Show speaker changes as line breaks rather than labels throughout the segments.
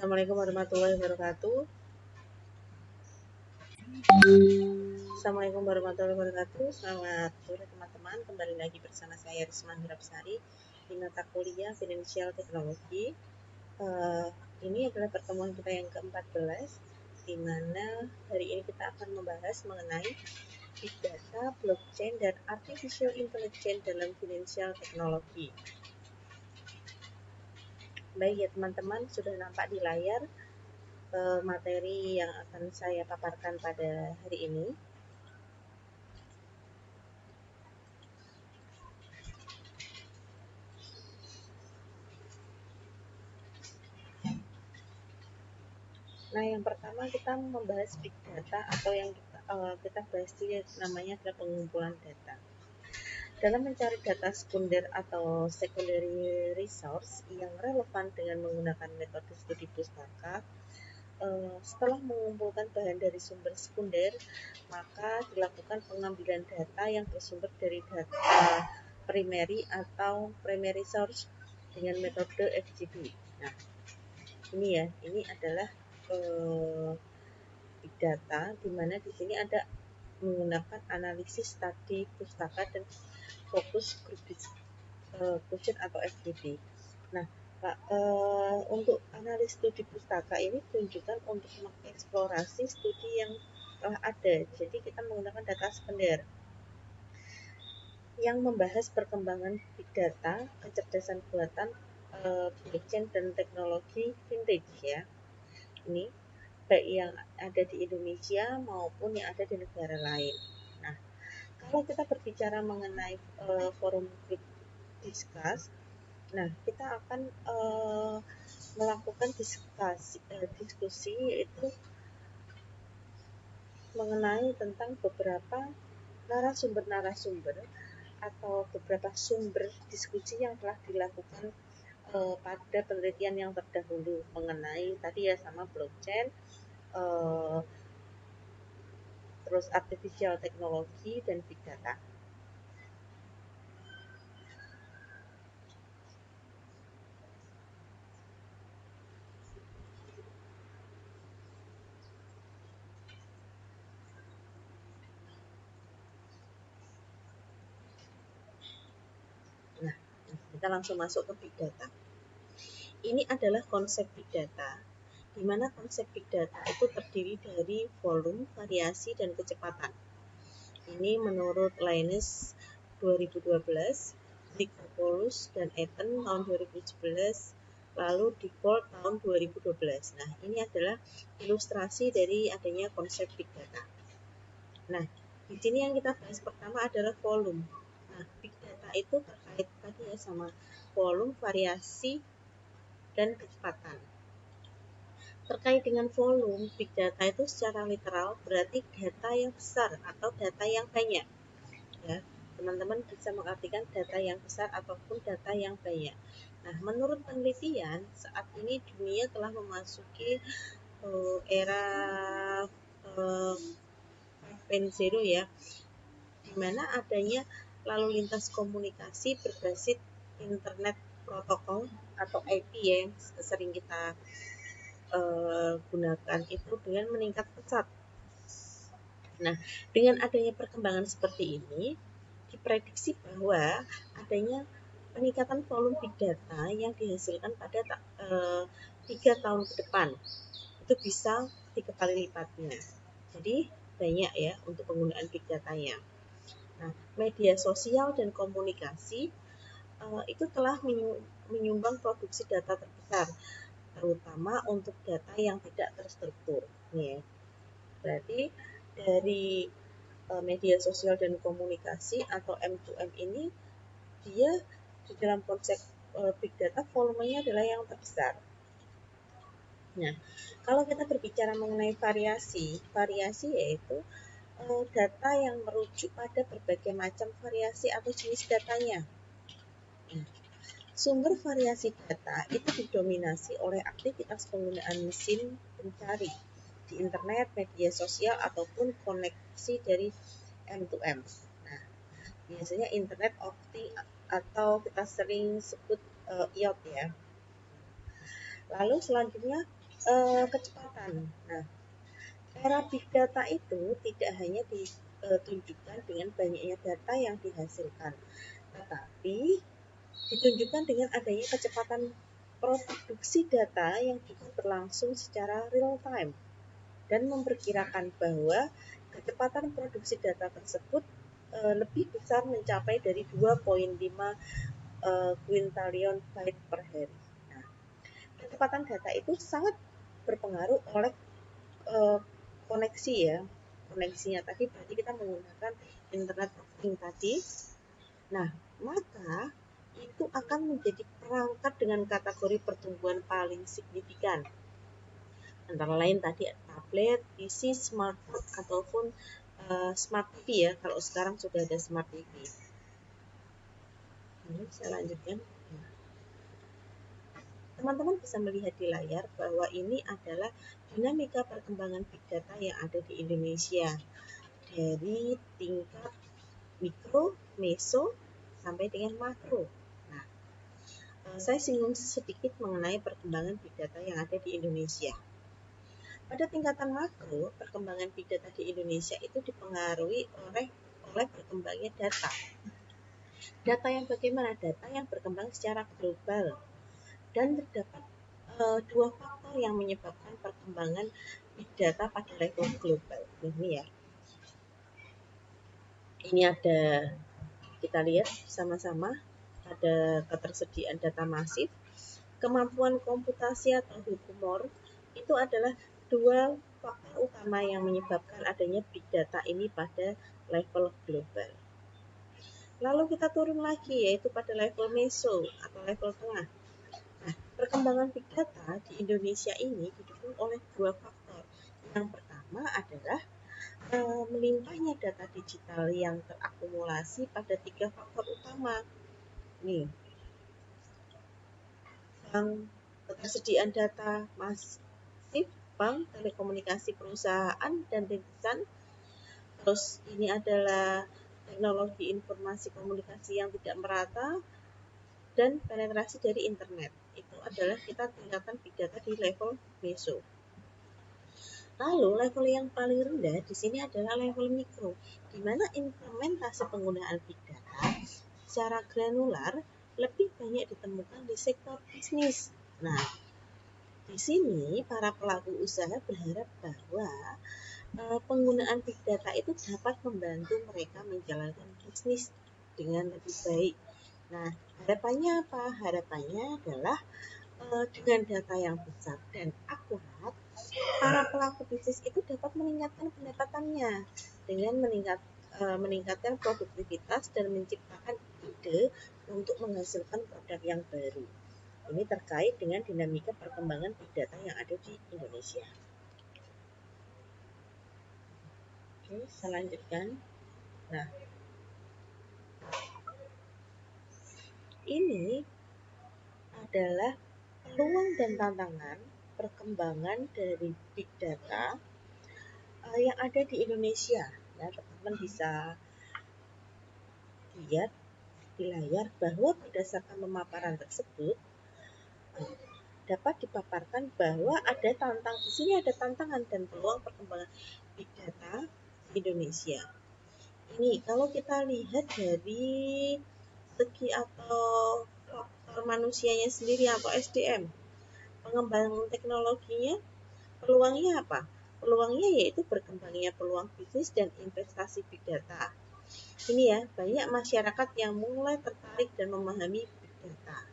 Assalamualaikum warahmatullahi wabarakatuh. Assalamualaikum warahmatullahi wabarakatuh. Selamat sore teman-teman. Kembali lagi bersama saya Risma Hirapsari di mata kuliah Financial Technology. Ini adalah pertemuan kita yang ke-14, di mana hari ini kita akan membahas mengenai Big Data, Blockchain, dan Artificial Intelligence dalam Financial Technology. Baik ya teman-teman, sudah nampak di layar materi yang akan saya paparkan pada hari ini. Nah, yang pertama kita membahas big data atau yang kita bahas di namanya adalah pengumpulan data. Dalam mencari data sekunder atau secondary resource yang relevan dengan menggunakan metode studi pustaka, setelah mengumpulkan bahan dari sumber sekunder, maka dilakukan pengambilan data yang bersumber dari data primary atau primary source dengan metode FGD. Nah, ini adalah big data, di mana di sini ada menggunakan analisis tadi pustaka dan fokus group discussion atau FGD. Nah, untuk analis studi pustaka ini tunjukkan untuk mengeksplorasi studi yang telah ada. Jadi kita menggunakan data sekunder yang membahas perkembangan big data, kecerdasan buatan, blockchain dan teknologi vintage ya. Ini baik yang ada di Indonesia maupun yang ada di negara lain. Nah, kalau kita berbicara mengenai forum group discuss, nah kita akan melakukan diskusi yaitu mengenai tentang beberapa narasumber atau beberapa sumber diskusi yang telah dilakukan pada penelitian yang terdahulu mengenai tadi ya sama blockchain, terus artificial technology dan big data. Nah, kita langsung masuk ke big data. Ini adalah konsep big data, di mana konsep big data itu terdiri dari volume, variasi, dan kecepatan. Ini menurut Linus 2012, Nicopoullos dan Eaton tahun 2011, lalu Default tahun 2012. Nah, ini adalah ilustrasi dari adanya konsep big data. Nah, di sini yang kita bahas pertama adalah volume. Nah, big data itu terkait tadi ya sama volume, variasi, dan kecepatan. Terkait dengan volume, big data itu secara literal berarti data yang besar atau data yang banyak. Ya, teman-teman bisa mengartikan data yang besar ataupun data yang banyak. Nah, menurut penelitian, saat ini dunia telah memasuki era 5.0 ya, di mana adanya lalu lintas komunikasi berbasis internet protokol atau IP yang sering kita gunakan itu dengan meningkat pesat. Nah, dengan adanya perkembangan seperti ini, diprediksi bahwa adanya peningkatan volume big data yang dihasilkan pada 3 tahun ke depan itu bisa 3 kali lipatnya. Jadi banyak ya untuk penggunaan big datanya. Nah, media sosial dan komunikasi itu telah menyumbang produksi data terbesar, terutama untuk data yang tidak terstruktur. Nih, berarti dari media sosial dan komunikasi atau M2M ini dia di dalam konsep big data volumenya adalah yang terbesar. Nah, kalau kita berbicara mengenai variasi yaitu data yang merujuk pada berbagai macam variasi atau jenis datanya. Nah, sumber variasi data itu didominasi oleh aktivitas penggunaan mesin pencari di internet, media sosial, ataupun koneksi dari M2M. Nah, biasanya Internet of Things atau kita sering sebut IoT ya. Lalu selanjutnya kecepatan. Nah, era big data itu tidak hanya ditunjukkan dengan banyaknya data yang dihasilkan, tetapi ditunjukkan dengan adanya kecepatan produksi data yang juga berlangsung secara real time dan memperkirakan bahwa kecepatan produksi data tersebut lebih besar mencapai dari 2,5 quintillion byte per hari. Nah, kecepatan data itu sangat berpengaruh oleh koneksi ya, koneksinya tadi berarti kita menggunakan internet banking tadi. Nah, maka itu akan menjadi perangkat dengan kategori pertumbuhan paling signifikan. Antara lain tadi tablet, PC, smartphone ataupun smart TV ya. Kalau sekarang sudah ada smart TV. Ini saya lanjutkan. Teman-teman bisa melihat di layar bahwa ini adalah dinamika perkembangan big data yang ada di Indonesia dari tingkat mikro, meso, sampai dengan makro. Nah, saya singgung sedikit mengenai perkembangan big data yang ada di Indonesia. Pada tingkatan makro, perkembangan big data di Indonesia itu dipengaruhi oleh berkembangnya data. Data yang bagaimana? Data yang berkembang secara global. Dan terdapat dua faktor yang menyebabkan perkembangan big data pada level global. Ini ya. Ini ada, kita lihat sama-sama, ada ketersediaan data masif, kemampuan komputasi atau humor, itu adalah dua faktor utama yang menyebabkan adanya big data ini pada level global. Lalu kita turun lagi, yaitu pada level meso atau level tengah. Nah, perkembangan big data di Indonesia ini didukung oleh dua faktor. Yang pertama adalah melimpahnya data digital yang terakumulasi pada tiga faktor utama. Nih, ketersediaan data masif, bank, telekomunikasi perusahaan, dan rintisan. Terus ini adalah teknologi informasi komunikasi yang tidak merata, dan penetrasi dari internet. Itu adalah kita tingkatan big data di level meso. Lalu level yang paling rendah di sini adalah level mikro, di mana implementasi penggunaan big data secara granular lebih banyak ditemukan di sektor bisnis. Nah, di sini para pelaku usaha berharap bahwa penggunaan big data itu dapat membantu mereka menjalankan bisnis dengan lebih baik. Nah, harapannya apa? Harapannya adalah dengan data yang besar dan akurat, para pelaku bisnis itu dapat meningkatkan pendapatannya dengan meningkatkan produktivitas dan menciptakan ide untuk menghasilkan produk yang baru. Ini terkait dengan dinamika perkembangan big data yang ada di Indonesia. Oke, saya lanjutkan. Nah, ini adalah peluang dan tantangan perkembangan dari big data yang ada di Indonesia. Ya, teman-teman bisa lihat di layar bahwa berdasarkan pemaparan tersebut dapat dipaparkan bahwa ada di sini ada tantangan dan peluang perkembangan big data di Indonesia. Ini kalau kita lihat dari segi atau faktor manusianya sendiri atau SDM, pengembangan teknologinya, peluangnya apa? Peluangnya yaitu berkembangnya peluang bisnis dan investasi big data. Ini ya, banyak masyarakat yang mulai tertarik dan memahami big data.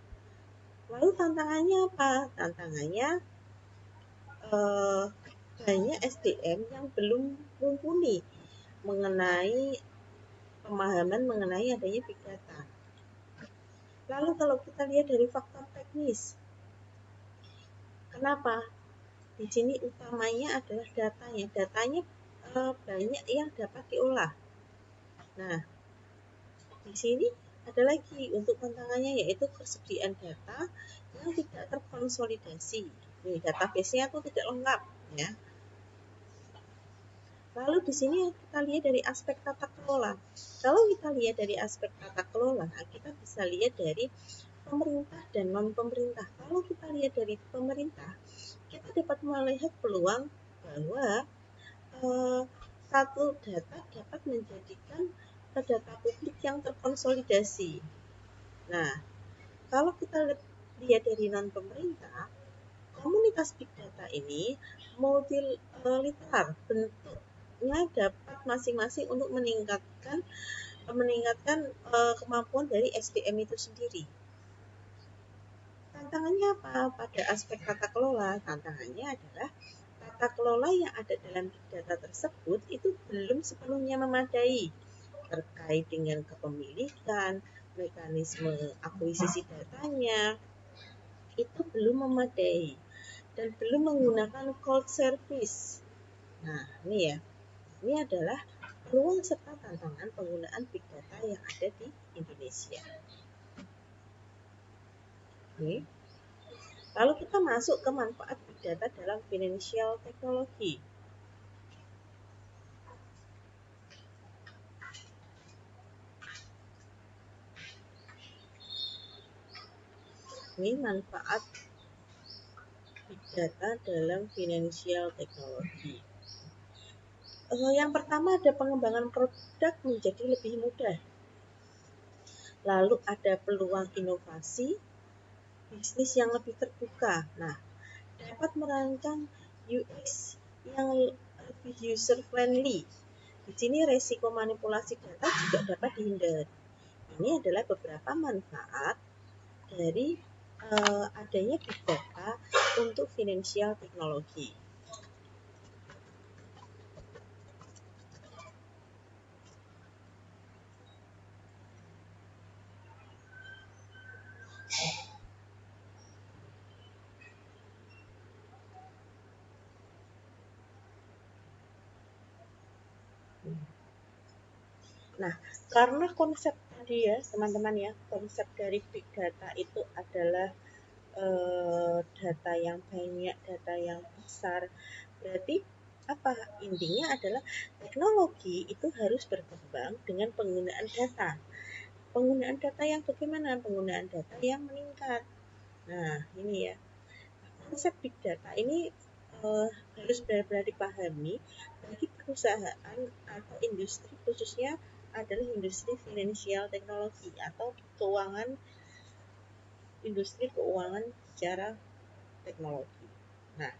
Lalu tantangannya apa? Tantangannya banyak SDM yang belum mumpuni mengenai pemahaman mengenai adanya big data. Lalu kalau kita lihat dari faktor teknis, kenapa? Di sini utamanya adalah datanya. Datanya banyak yang dapat diolah. Nah, di sini ada lagi untuk tantangannya yaitu persediaan data yang tidak terkonsolidasi. Nih, database-nya itu tidak lengkap ya. Lalu di sini kita lihat dari aspek tata kelola. Kalau kita lihat dari aspek tata kelola, kita bisa lihat dari pemerintah dan non-pemerintah. Kalau kita lihat dari pemerintah, kita dapat melihat peluang bahwa satu data dapat menjadikan data publik yang terkonsolidasi. Nah, kalau kita lihat dari non-pemerintah, komunitas big data ini multiliteral, bentuknya dapat masing-masing untuk meningkatkan kemampuan dari SDM itu sendiri. Tantangannya apa? Pada aspek tata kelola, tantangannya adalah tata kelola yang ada dalam big data tersebut itu belum sepenuhnya memadai terkait dengan kepemilikan, mekanisme akuisisi datanya, itu belum memadai dan belum menggunakan cloud service. Nah, ini ya. Ini adalah peluang serta tantangan penggunaan big data yang ada di Indonesia. Oke. Lalu kita masuk ke manfaat big data dalam financial technology. Ini manfaat big data dalam financial technology. Yang pertama ada pengembangan produk menjadi lebih mudah. Lalu ada peluang inovasi, bisnis yang lebih terbuka. Nah, dapat merancang UX yang lebih user friendly. Di sini resiko manipulasi data juga dapat dihindari. Ini adalah beberapa manfaat dari adanya big data untuk financial technology. Nah, karena konsep tadi ya teman-teman ya, konsep dari big data itu adalah data yang banyak, data yang besar. Berarti apa? Intinya adalah teknologi itu harus berkembang dengan penggunaan data. Penggunaan data yang bagaimana? Penggunaan data yang meningkat. Nah, ini ya. Konsep big data ini harus benar-benar dipahami bagi perusahaan atau industri, khususnya adalah industri finansial teknologi atau keuangan, industri keuangan secara teknologi. Nah,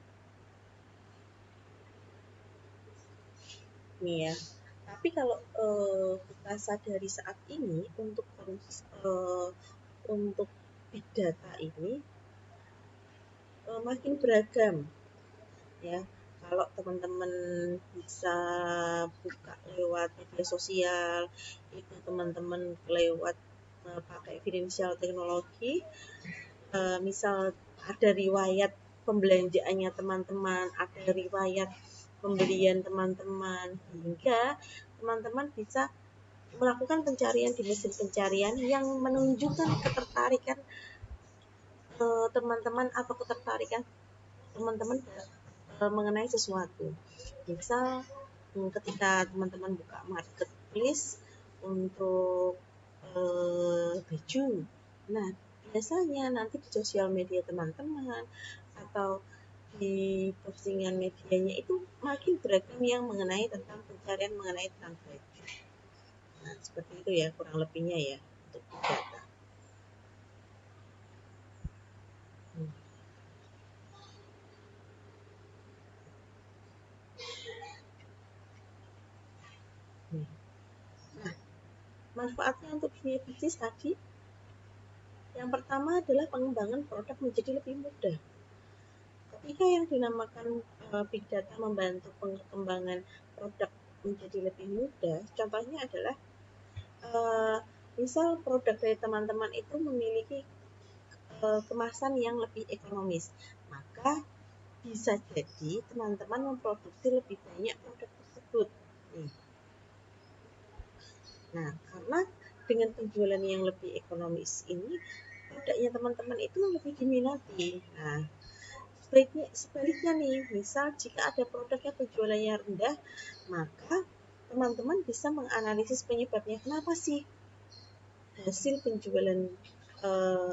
ini ya. Tapi kalau kita sadari saat ini untuk big data ini makin beragam ya. Kalau teman-teman bisa buka lewat media sosial, itu teman-teman lewat pakai financial teknologi, misal ada riwayat pembelanjaannya teman-teman, ada riwayat pembelian teman-teman, hingga teman-teman bisa melakukan pencarian di mesin pencarian yang menunjukkan ketertarikan teman-teman atau ketertarikan teman-teman mengenai sesuatu. Misal ketika teman-teman buka marketplace untuk baju, nah biasanya nanti di sosial media teman-teman atau di postingan medianya itu makin beragam yang mengenai tentang pencarian mengenai tentang baju. Nah, seperti itu ya kurang lebihnya ya untuk data. Nah, manfaatnya untuk dunia bisnis tadi, yang pertama adalah pengembangan produk menjadi lebih mudah. Ketika yang dinamakan big data membantu pengembangan produk menjadi lebih mudah, contohnya adalah misal produk dari teman-teman itu memiliki kemasan yang lebih ekonomis, maka bisa jadi teman-teman memproduksi lebih banyak produk tersebut. Nah, karena dengan penjualan yang lebih ekonomis ini, produknya teman-teman itu lebih diminati. Nah, sebaliknya nih, misal jika ada produk yang penjualannya rendah, maka teman-teman bisa menganalisis penyebabnya. Kenapa sih hasil penjualan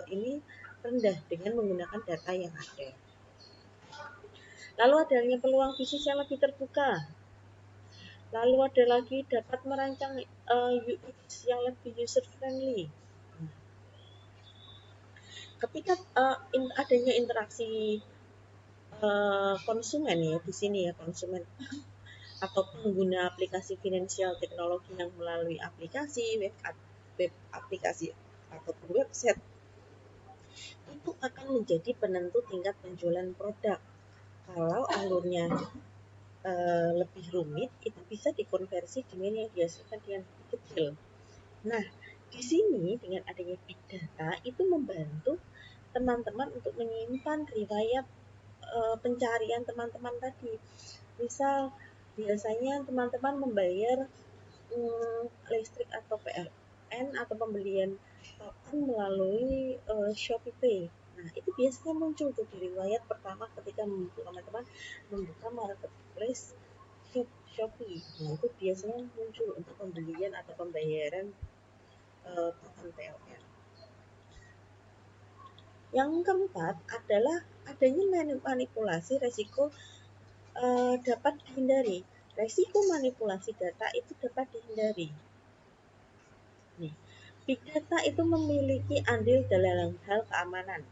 ini rendah dengan menggunakan data yang ada. Lalu adanya peluang bisnis yang lebih terbuka. Lalu ada lagi dapat merancang UX yang lebih user friendly. Ketika adanya interaksi konsumen ya di sini ya, konsumen atau pengguna aplikasi finansial teknologi yang melalui aplikasi web aplikasi ataupun website, itu akan menjadi penentu tingkat penjualan produk. Kalau alurnya lebih rumit, itu bisa dikonversi dengan yang dihasilkan yang lebih kecil. Nah, di sini dengan adanya big data itu membantu teman-teman untuk menyimpan riwayat pencarian teman-teman tadi. Misal biasanya teman-teman membayar listrik atau PLN atau pembelian token melalui Shopee Pay. Nah, itu biasanya muncul tuh di riwayat pertama ketika teman-teman membuka marketplace Shopee. Nah, itu biasanya muncul untuk pembelian atau pembayaran token PLN. Yang keempat adalah adanya manipulasi resiko dapat dihindari. Resiko manipulasi data itu dapat dihindari. Nih, big data itu memiliki andil dalam hal keamanan.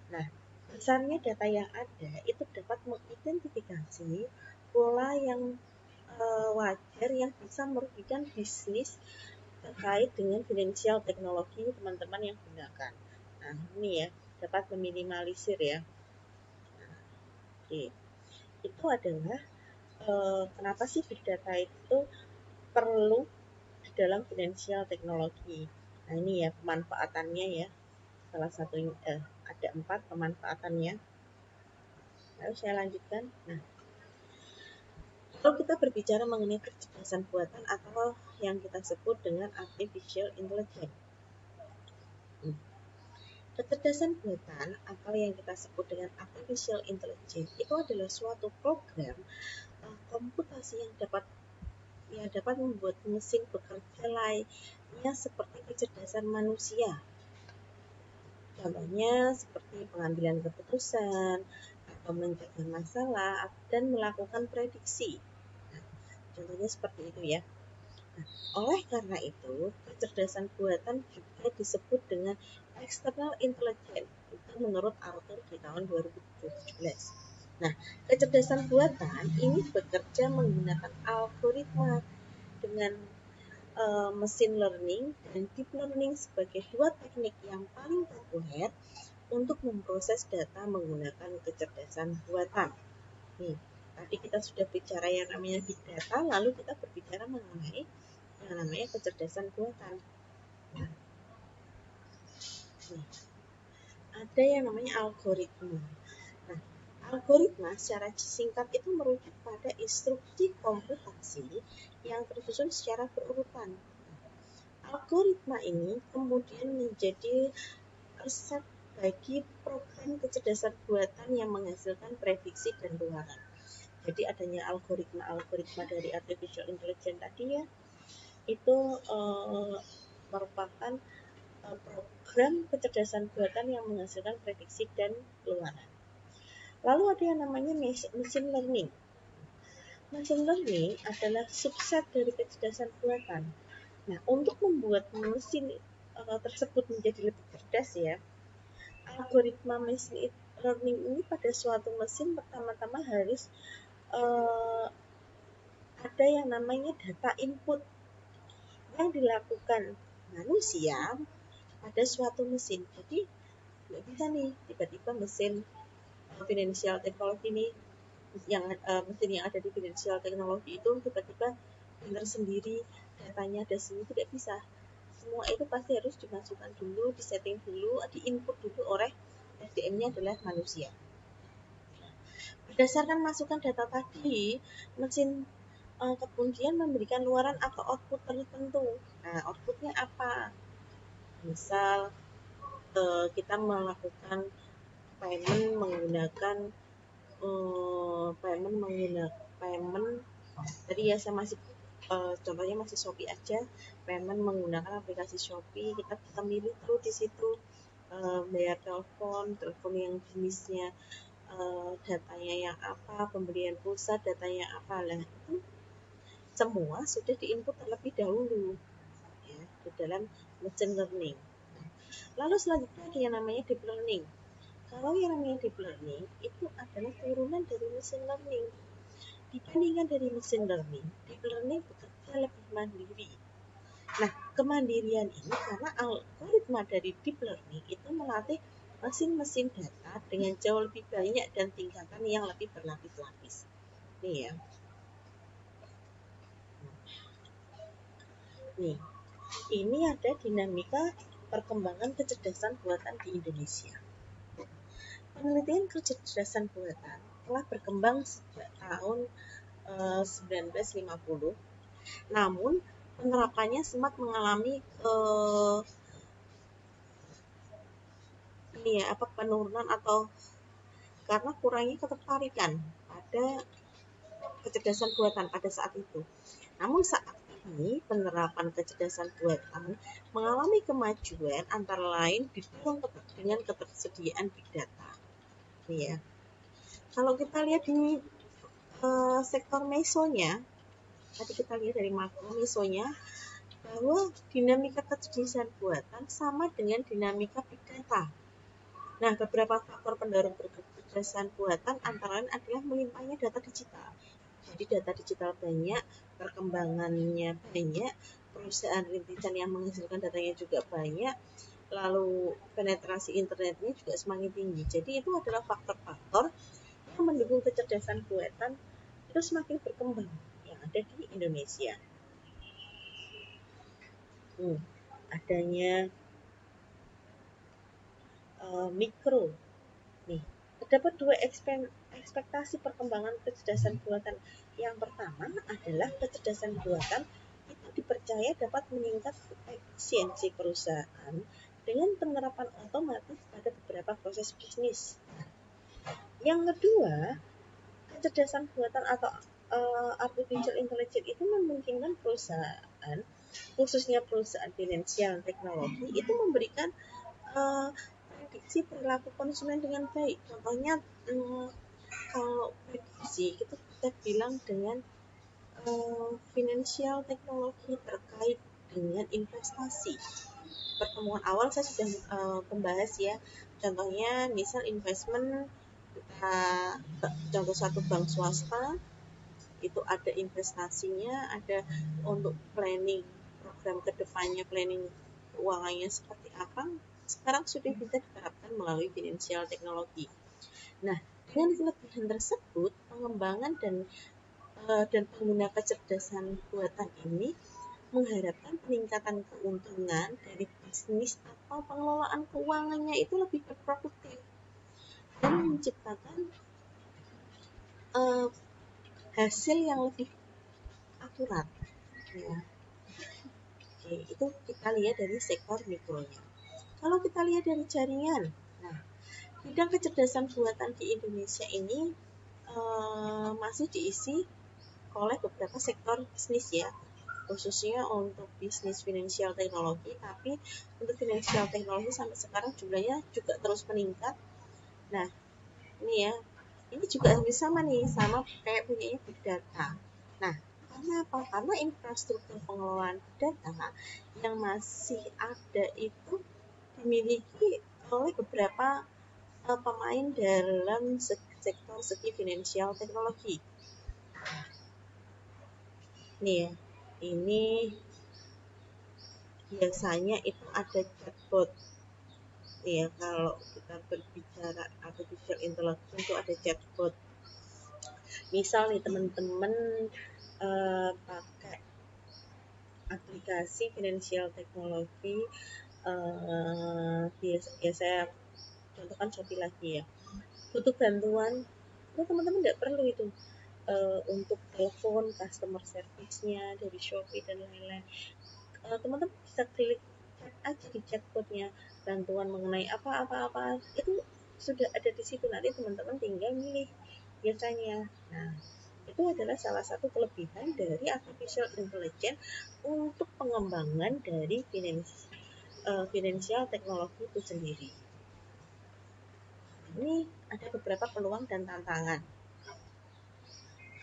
Nah, besarnya data yang ada itu dapat mengidentifikasi pola yang wajar yang bisa merugikan bisnis terkait dengan finansial teknologi teman-teman yang gunakan. Nah, ini ya, dapat meminimalisir ya. Nah, oke. Itu adalah kenapa sih big data itu perlu di dalam finansial teknologi. Nah, ini ya pemanfaatannya ya. Salah satu ada 4 pemanfaatannya. Lalu saya lanjutkan. Nah, kalau kita berbicara mengenai kecerdasan buatan atau yang kita sebut dengan artificial intelligence. Kecerdasan buatan atau yang kita sebut dengan artificial intelligence itu adalah suatu program komputasi yang dapat membuat mesin bekerja lainnya seperti kecerdasan manusia. Contohnya seperti pengambilan keputusan atau mencegah masalah dan melakukan prediksi. Nah, contohnya seperti itu ya. Nah, oleh karena itu, kecerdasan buatan juga disebut dengan external intelligence. Itu menurut Arthur di tahun 2017. Nah, kecerdasan buatan ini bekerja menggunakan algoritma dengan machine learning dan deep learning sebagai dua teknik yang paling populer untuk memproses data menggunakan kecerdasan buatan. Nih, tadi kita sudah bicara yang namanya big data, lalu kita berbicara mengenai yang namanya kecerdasan buatan. Nah, ada yang namanya algoritma. Nah, algoritma secara singkat itu merujuk pada instruksi komputasi yang tersusun secara berurutan. Algoritma ini kemudian menjadi resep bagi program kecerdasan buatan yang menghasilkan prediksi dan luaran. Jadi adanya algoritma dari artificial intelligence tadi ya, itu merupakan program kecerdasan buatan yang menghasilkan prediksi dan luaran. Lalu ada yang namanya machine learning. Machine learning adalah subset dari kecerdasan buatan. Nah, untuk membuat mesin tersebut menjadi lebih cerdas ya, algoritma machine learning ini pada suatu mesin pertama-tama harus ada yang namanya data input yang dilakukan manusia pada suatu mesin. Jadi nggak bisa nih tiba-tiba mesin finansial teknologi ini mesin yang ada di finansial teknologi itu tiba-tiba benar sendiri, datanya ada sini, tidak bisa. Semua itu pasti harus dimasukkan dulu, disetting dulu, diinput dulu oleh SDM-nya adalah manusia. Berdasarkan masukan data tadi, mesin kemudian memberikan luaran atau output tertentu. Nah, outputnya apa? Misal kita melakukan payment menggunakan tadi ya saya masih contohnya masih Shopee aja, payment menggunakan aplikasi Shopee, kita bisa milih tuh di situ bayar telepon yang jenisnya datanya yang apa, pembelian pulsa datanya apa, lah itu semua sudah diinput terlebih dahulu ya di dalam machine learning. Lalu selanjutnya ada yang namanya deep learning. Kalau yang namanya deep learning itu adalah turunan dari machine learning. Dibandingkan dari machine learning, deep learning bekerja lebih mandiri. Nah, kemandirian ini karena algoritma dari deep learning itu melatih mesin-mesin data dengan jauh lebih banyak dan tingkatan yang lebih berlapis-lapis. Nih ya. Nih, ini ada dinamika perkembangan kecerdasan buatan di Indonesia. Penelitian kecerdasan buatan telah berkembang sejak tahun 1950, namun penerapannya sempat mengalami penurunan atau karena kurangnya ketertarikan pada kecerdasan buatan pada saat itu. Namun saat ini penerapan kecerdasan buatan mengalami kemajuan antara lain didorong dengan ketersediaan big data. Ya. Kalau kita lihat di sektor mesonya, tadi kita lihat dari makro mesonya, bahwa dinamika kecerdasan buatan sama dengan dinamika big data. Nah, beberapa faktor pendorong kecerdasan buatan antara lain adalah melimpahnya data digital. Jadi data digital banyak, perkembangannya banyak, perusahaan rintisan yang menghasilkan datanya juga banyak, lalu penetrasi internetnya juga semakin tinggi. Jadi itu adalah faktor-faktor yang mendukung kecerdasan buatan itu semakin berkembang yang ada di Indonesia. Adanya mikro. Nih, terdapat dua ekspektasi perkembangan kecerdasan buatan. Yang pertama adalah kecerdasan buatan itu dipercaya dapat meningkatkan efisiensi perusahaan dengan penerapan otomatis pada beberapa proses bisnis. Yang kedua, kecerdasan buatan atau artificial intelligence itu memungkinkan perusahaan, khususnya perusahaan finansial teknologi, itu memberikan prediksi perilaku konsumen dengan baik. Contohnya kalau prediksi itu kita bilang dengan finansial teknologi terkait dengan investasi. Pertemuan awal saya sudah membahas ya, contohnya misal investment kita contoh satu bank swasta itu ada investasinya, ada untuk planning program kedepannya, planning keuangannya seperti apa, sekarang sudah bisa diterapkan melalui finansial teknologi. Nah, dengan kelebihan tersebut, pengembangan dan pengguna kecerdasan buatan ini mengharapkan peningkatan keuntungan dari bisnis atau pengelolaan keuangannya itu lebih berproduktif dan menciptakan hasil yang lebih akurat. Ya. Oke, itu kita lihat dari sektor mikronya. Kalau kita lihat dari jaringan, nah, bidang kecerdasan buatan di Indonesia ini masih diisi oleh beberapa sektor bisnis ya, khususnya untuk bisnis finansial teknologi, tapi untuk finansial teknologi sampai sekarang jumlahnya juga terus meningkat. Nah, ini ya, ini juga sama nih, sama kayak punyanya big data. Nah, karena apa? Karena infrastruktur pengelolaan data yang masih ada itu dimiliki oleh beberapa pemain dalam sektor segi finansial teknologi. Nih ya, ini biasanya itu ada chatbot. Ya, kalau kita berbicara artificial intelligence itu ada chatbot. Misal nih teman-teman pakai aplikasi financial teknologi, ya saya contohkan Shopee lagi ya. Butuh bantuan, itu teman-teman tidak perlu itu untuk telepon customer service-nya dari Shopee dan lain-lain. Teman-teman bisa klik chat aja di chatbotnya, bantuan mengenai apa-apa itu sudah ada di situ, nanti teman-teman tinggal milih biasanya. Nah, itu adalah salah satu kelebihan dari artificial intelligence untuk pengembangan dari finansial teknologi itu sendiri. ini ada beberapa peluang dan tantangan.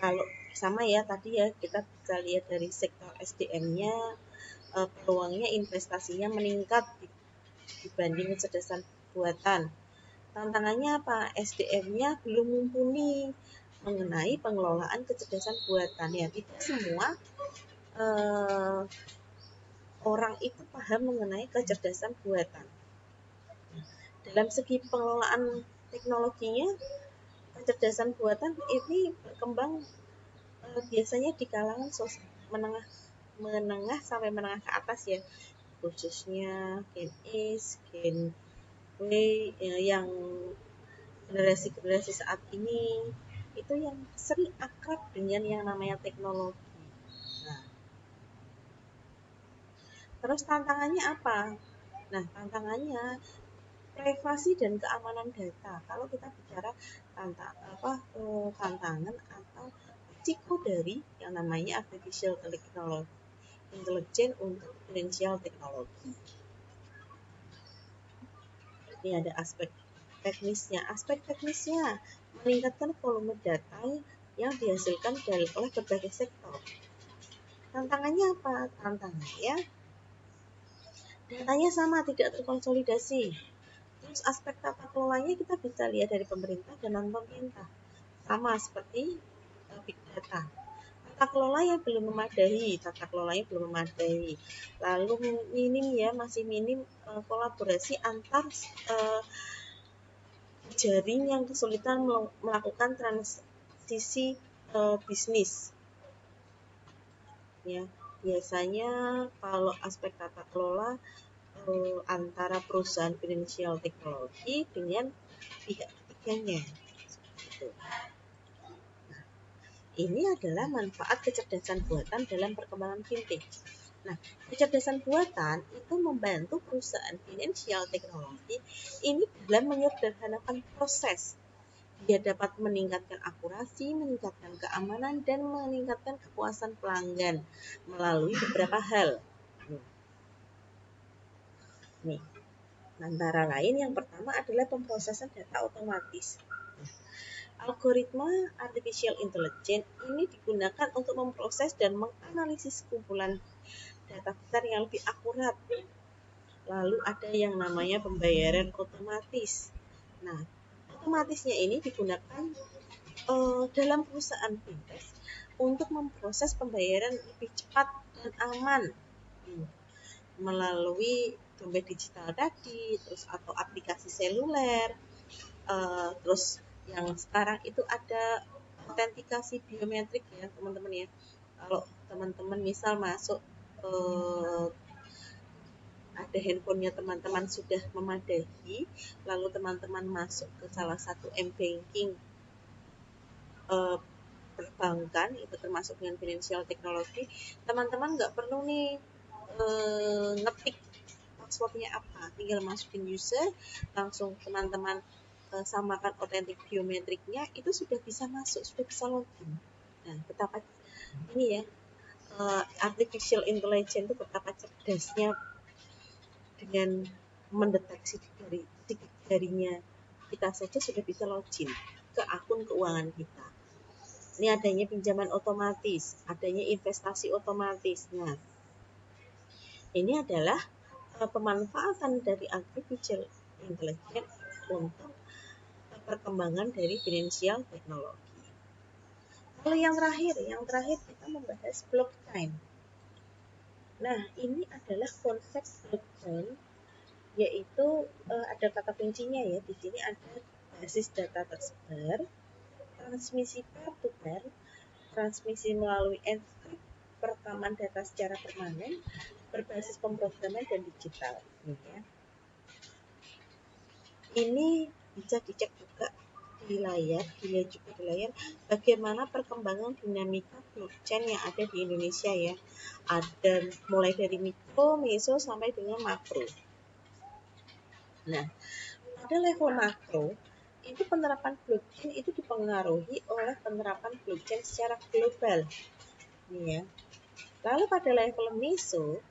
Kalau sama ya tadi ya, kita bisa lihat dari sektor SDM-nya, peluangnya investasinya meningkat dibanding kecerdasan buatan. Tantangannya apa? SDM-nya belum mumpuni mengenai pengelolaan kecerdasan buatan. Ya, tidak semua orang itu paham mengenai kecerdasan buatan. Dalam segi pengelolaan teknologinya, kecerdasan buatan ini berkembang biasanya di kalangan menengah sampai menengah ke atas ya, khususnya Gen X, Gen W, yang generasi-generasi saat ini itu yang sering akrab dengan yang namanya teknologi. Nah, terus tantangannya apa? Nah, tantangannya privasi dan keamanan data. Kalau kita bicara tantangan atau risiko dari yang namanya artificial intelligence untuk financial teknologi. Ini ada aspek teknisnya. Aspek teknisnya meningkatkan volume data yang dihasilkan oleh berbagai sektor. Tantangannya apa? Tantangannya datanya sama, tidak terkonsolidasi. Terus aspek tata kelolanya kita bisa lihat dari pemerintah dan non-pemerintah. Sama seperti big data. Tata kelolanya belum memadai. Lalu masih minim kolaborasi antar jaring yang kesulitan melakukan transisi bisnis. Ya, biasanya kalau aspek tata kelola antara perusahaan finansial teknologi dengan pihak ketiganya. Nah, ini adalah manfaat kecerdasan buatan dalam perkembangan fintech. Nah, kecerdasan buatan itu membantu perusahaan finansial teknologi ini dalam menyederhanakan proses. Dia dapat meningkatkan akurasi, meningkatkan keamanan, dan meningkatkan kepuasan pelanggan melalui beberapa hal. Nih, antara lain yang pertama adalah pemrosesan data otomatis. Algoritma artificial intelligence ini digunakan untuk memproses dan menganalisis kumpulan data besar yang lebih akurat. Lalu ada yang namanya pembayaran otomatis. Nah, otomatisnya ini digunakan dalam perusahaan fintech untuk memproses pembayaran lebih cepat dan aman melalui dompet digital tadi, terus atau aplikasi seluler, terus yang sekarang itu ada autentikasi biometrik ya teman-teman ya. Kalau teman-teman misal masuk ada handphonenya teman-teman sudah memadai, lalu teman-teman masuk ke salah satu m-banking perbankan, itu termasuk dengan financial teknologi, teman-teman nggak perlu nih ngetik passwordnya apa, tinggal masukin user, langsung teman-teman samakan otentik biometriknya, itu sudah bisa masuk, sudah bisa login. Nah, betapa ini ya artificial intelligence itu betapa cerdasnya dengan mendeteksi dari jarinya kita saja sudah bisa login ke akun keuangan kita. Ini adanya pinjaman otomatis, adanya investasi otomatis. Nah, ini adalah pemanfaatan dari artificial intelligence untuk perkembangan dari finansial teknologi. Lalu yang terakhir kita membahas blockchain. Nah, ini adalah konsep blockchain, yaitu ada kata kuncinya ya. Di sini ada basis data tersebar, transmisi peer-to-peer, transmisi melalui enkripsi, perekaman data secara permanen, berbasis pemrograman dan digital. Ini bisa dicek juga di layar, dilihat juga di layar bagaimana perkembangan dinamika blockchain yang ada di Indonesia ya. Ada mulai dari mikro, meso sampai dengan makro. Nah, pada level makro itu penerapan blockchain itu dipengaruhi oleh penerapan blockchain secara global. Nih ya. Lalu pada level meso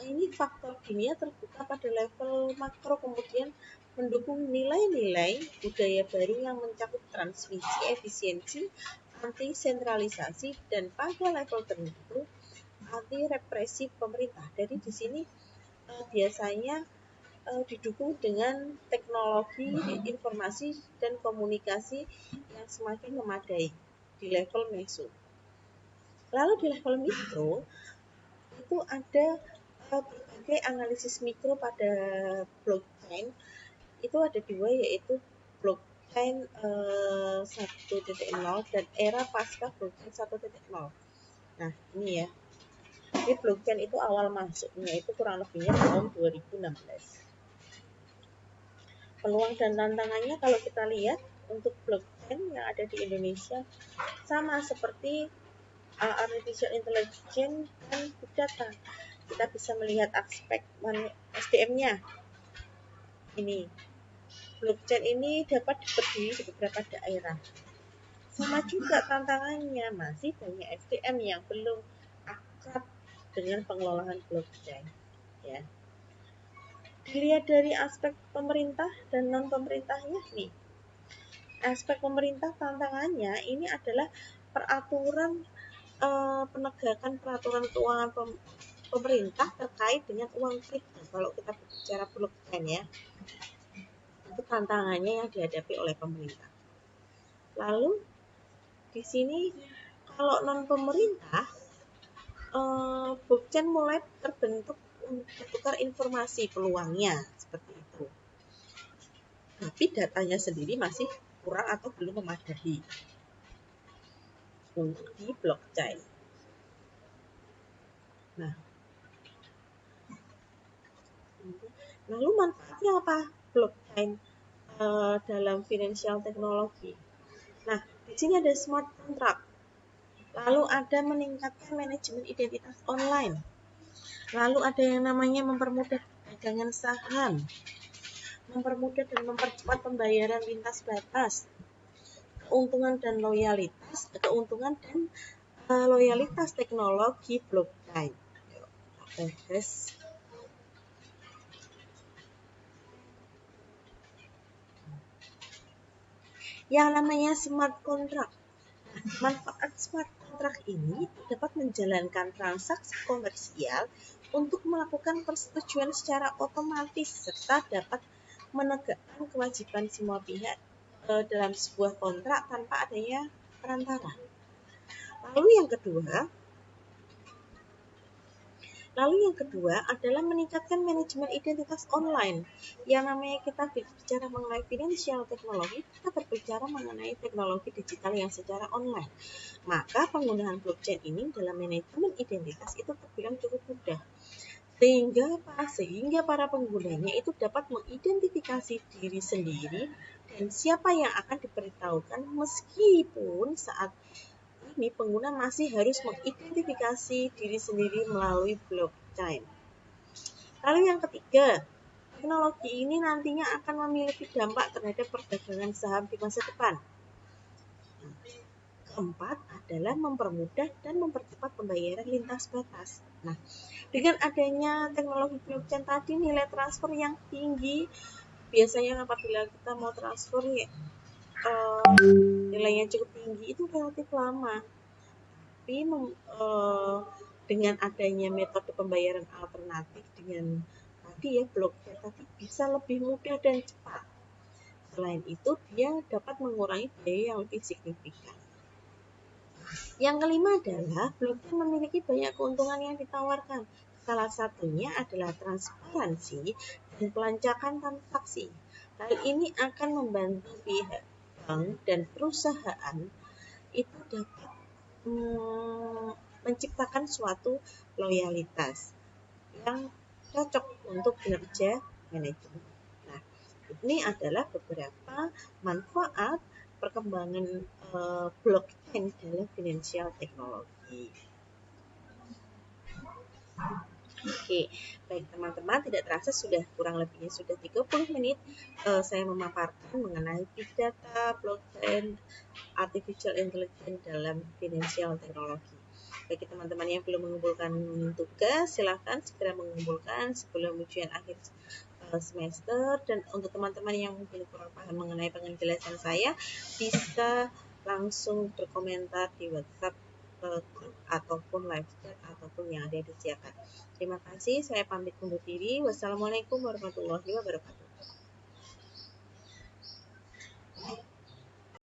ini faktor dunia terbuka pada level makro, kemudian mendukung nilai-nilai budaya baru yang mencakup transmisi, efisiensi, anti sentralisasi, dan pada level tertentu anti represi pemerintah. Jadi di sini biasanya didukung dengan teknologi informasi dan komunikasi yang semakin memadai di level meso. Lalu di level mikro itu ada berbagai analisis mikro pada blockchain. Itu ada dua, yaitu blockchain 1.0 dan era pasca blockchain 1.0. Nah ini ya, jadi blockchain itu awal masuknya itu kurang lebihnya tahun 2016. Peluang dan tantangannya kalau kita lihat untuk blockchain yang ada di Indonesia sama seperti artificial intelligence dan big data. Kita bisa melihat aspek SDM-nya. Ini blockchain ini dapat berdiri di beberapa daerah. Sama juga tantangannya, masih banyak SDM yang belum akrab dengan pengelolaan blockchain. Ya. Dilihat dari aspek pemerintah dan non pemerintahnya nih. Aspek pemerintah tantangannya ini adalah peraturan penegakan peraturan keuangan pemerintah terkait dengan uang kripto. Kalau kita bicara blockchain ya, itu tantangannya yang dihadapi oleh pemerintah. Lalu di sini kalau non pemerintah, blockchain mulai terbentuk untuk bertukar informasi peluangnya seperti itu. Tapi datanya sendiri masih kurang atau belum memadai untuk di blockchain. Nah, lalu manfaatnya apa blockchain dalam financial technology? Nah, di sini ada smart contract. Lalu ada meningkatkan manajemen identitas online. Lalu ada yang namanya mempermudah perdagangan saham, mempermudah dan mempercepat pembayaran lintas batas, keuntungan dan loyalitas teknologi blockchain. Yang namanya smart contract. Manfaat smart contract ini dapat menjalankan transaksi komersial untuk melakukan persetujuan secara otomatis serta dapat menegakkan kewajiban semua pihak dalam sebuah kontrak tanpa adanya perantara. Lalu yang kedua adalah meningkatkan manajemen identitas online. Yang namanya kita bicara mengenai financial technology, kita berbicara mengenai teknologi digital yang secara online. Maka penggunaan blockchain ini dalam manajemen identitas itu terbilang cukup mudah. Sehingga para penggunanya itu dapat mengidentifikasi diri sendiri dan siapa yang akan diberitahukan, meskipun saat ini pengguna masih harus mengidentifikasi diri sendiri melalui blockchain. Lalu yang ketiga, teknologi ini nantinya akan memiliki dampak terhadap perdagangan saham di masa depan. Keempat adalah mempermudah dan mempercepat pembayaran lintas batas. Nah, dengan adanya teknologi blockchain tadi, nilai transfer yang tinggi, biasanya apabila kita mau transfer nilainya cukup tinggi itu relatif lama. Tapi dengan adanya metode pembayaran alternatif dengan tadi ya blockchain tadi bisa lebih mudah dan cepat. Selain itu, dia dapat mengurangi biaya yang lebih signifikan. Yang kelima adalah blockchain memiliki banyak keuntungan yang ditawarkan. Salah satunya adalah transparansi dan pelancaran transaksi. Hal ini akan membantu pihak bank dan perusahaan itu dapat menciptakan suatu loyalitas yang cocok untuk kinerja manajemen. Nah, ini adalah beberapa manfaat perkembangan blockchain dalam financial technology. Oke, baik teman-teman, tidak terasa sudah kurang lebihnya sudah 30 menit saya memaparkan mengenai big data, blockchain, artificial intelligence dalam financial technology. Bagi teman-teman yang belum mengumpulkan tugas, silakan segera mengumpulkan sebelum ujian akhir semester. Dan untuk teman-teman yang mungkin kurang paham mengenai penjelasan saya, bisa langsung berkomentar di WhatsApp ataupun live chat ataupun yang ada disediakan. Terima kasih, saya pamit undur diri. Wassalamualaikum warahmatullahi wabarakatuh.